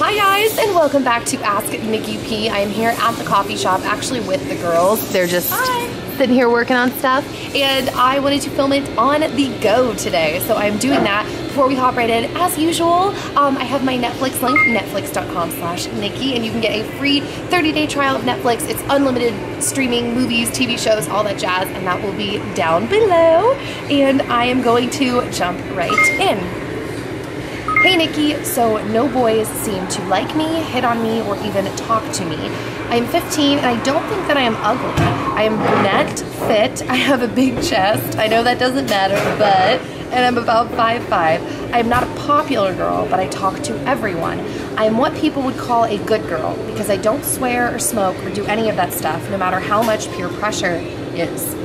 Hi guys, and welcome back to Ask Nikki P. I am here at the coffee shop, actually with the girls. They're just sitting here working on stuff, and I wanted to film it on the go today, so I'm doing that. Before we hop right in, as usual, I have my Netflix link, netflix.com/Nikki, and you can get a free 30-day trial of Netflix. It's unlimited streaming, movies, TV shows, all that jazz, and that will be down below. And I am going to jump right in. Hey Nikki, so no boys seem to like me, hit on me, or even talk to me. I am 15 and I don't think that I am ugly. I am brunette, fit, I have a big chest, I know that doesn't matter, and I'm about 5'5". I am not a popular girl, but I talk to everyone. I am what people would call a good girl because I don't swear or smoke or do any of that stuff, no matter how much peer pressure is.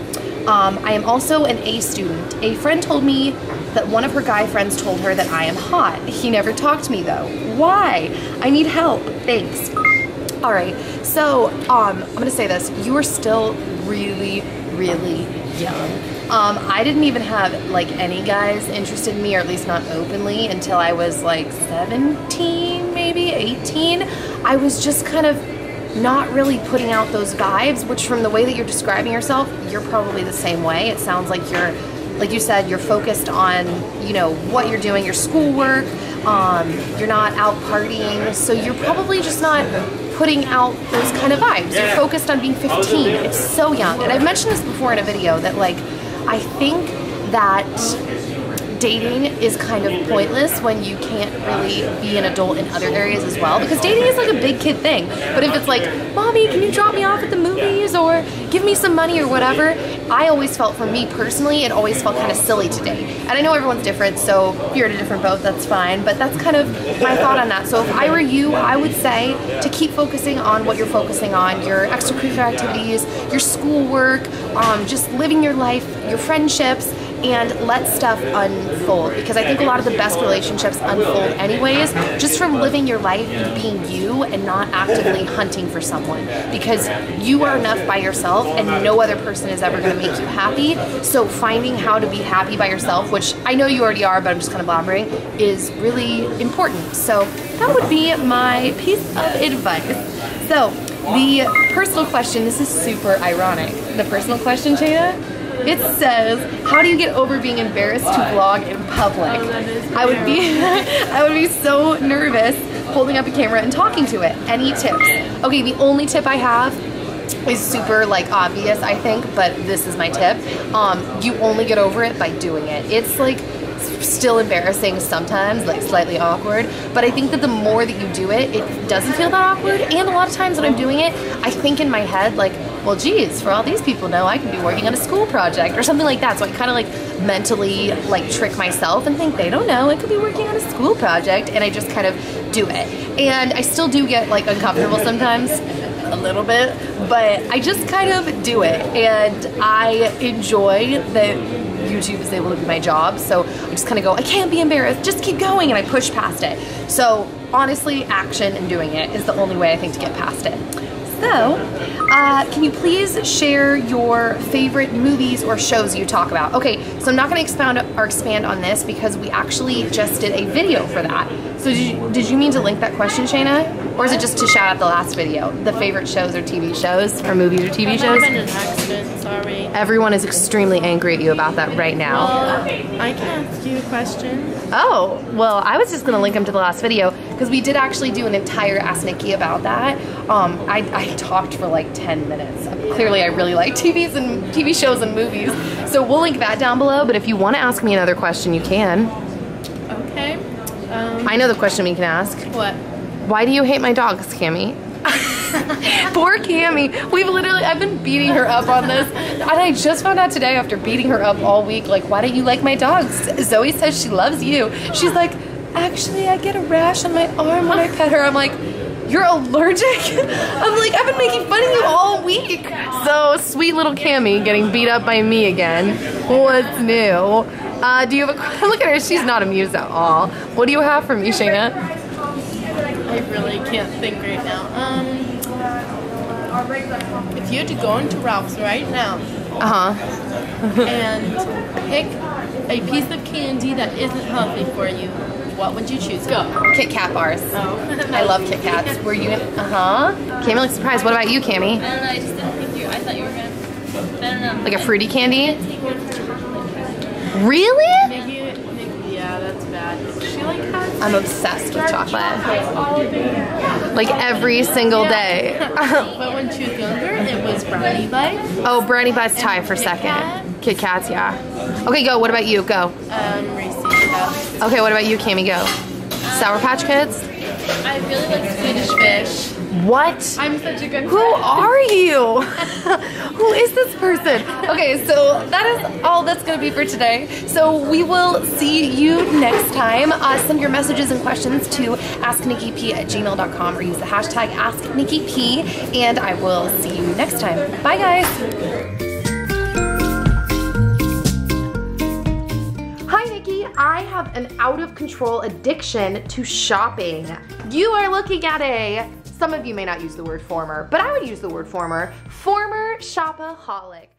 I am also an A student. A friend told me that one of her guy friends told her that I am hot. He never talked to me though. Why? I need help. Thanks. All right, so I'm gonna say this. You are still really, really young. I didn't even have like any guys interested in me, or at least not openly, until I was like 17, maybe 18. I was just kind of not really putting out those vibes, which from the way that you're describing yourself, you're probably the same way. It sounds like you're, like you said, you're focused on, you know, what you're doing, your schoolwork, you're not out partying, so you're probably just not putting out those kind of vibes. You're focused on being 15. It's so young. And I've mentioned this before in a video that like, I think that dating is kind of pointless when you can't really be an adult in other areas as well, because dating is like a big kid thing. But if it's like, mommy, can you drop me off at the movies or give me some money or whatever, I always felt, for me personally, it always felt kind of silly to date. And I know everyone's different, so if you're in a different boat, that's fine, but that's kind of my thought on that. So if I were you, I would say to keep focusing on what you're focusing on, your extracurricular activities, your schoolwork, just living your life, your friendships, and let stuff unfold, because I think a lot of the best relationships unfold anyways, just from living your life and being you and not actively hunting for someone, because you are enough by yourself and no other person is ever going to make you happy. So finding how to be happy by yourself, which I know you already are, but I'm just kind of blabbering, is really important. So that would be my piece of advice. So the personal question, this is super ironic. The personal question, Shayna? It says, how do you get over being embarrassed to vlog in public? I would be so nervous holding up a camera and talking to it. Any tips? Okay, the only tip I have is super like obvious, I think, but this is my tip. You only get over it by doing it. It's like still embarrassing sometimes, like slightly awkward, but I think that the more that you do it, it doesn't feel that awkward. And a lot of times when I'm doing it, I think in my head like, well geez, for all these people know, I could be working on a school project or something like that. So I kind of like mentally like trick myself and think they don't know, I could be working on a school project, and I just kind of do it. And I still do get like uncomfortable sometimes, a little bit, but I just kind of do it, and I enjoy that YouTube is able to be my job, so I just kind of go, I can't be embarrassed, just keep going, and I push past it. So honestly, action and doing it is the only way I think to get past it. So, can you please share your favorite movies or shows you talk about? Okay, so I'm not going to expand on this because we actually just did a video for that. So did you mean to link that question, Shayna? Or is it just to shout out the last video? The favorite shows or TV shows, or movies or TV shows? I've been an accident, sorry. Everyone is extremely angry at you about that right now. Well, I can ask you a question. Oh, well, I was just going to link them to the last video because we did actually do an entire Ask Nikki about that. I talked for like 10 minutes. Clearly, I really like TV shows and movies. So we'll link that down below, but if you want to ask me another question, you can. Okay. I know the question we can ask. What? Why do you hate my dogs, Cammy? Poor Cammy. I've been beating her up on this. And I just found out today after beating her up all week, like, why don't you like my dogs? Zoe says she loves you. She's like, actually, I get a rash on my arm when I pet her. I'm like, you're allergic? I'm like, I've been making fun of you all week. So, sweet little Cammy getting beat up by me again. What's new? Do you have a, look at her, she's not amused at all. What do you have for me, Shayna? I really can't think right now. If you had to go into Ralph's right now and pick a piece of candy that isn't healthy for you, what would you choose? Go. Kit Kat bars. Oh. I love Kit Kats. Were you in? Cammy looks surprised. What about you, Cammy? I don't know, I just didn't think I thought you were gonna, I don't know. Like a fruity candy? Take one for chocolate. Really? Nikki, yeah, that's bad. She like has I'm obsessed with chocolate. all of it. Like every single day. But when she was younger, it was Brownie Bites. Oh, Brownie Bites tie for Kit second. Kat. Kit Kats, yeah. Okay, go. What about you? Go. Reese's Cups. Okay, what about you, Cammy? Go. Sour Patch Kids? I really like Swedish fish. What? I'm such a good Who are you? Who is this person? Okay, so that is all that's going to be for today. So we will see you next time. Send your messages and questions to asknikkip@gmail.com or use the hashtag AskNikkiP, and I will see you next time. Bye, guys. Hi, Nikki. I have an out-of-control addiction to shopping. You are looking at some of you may not use the word former, but I would use the word former shopaholic.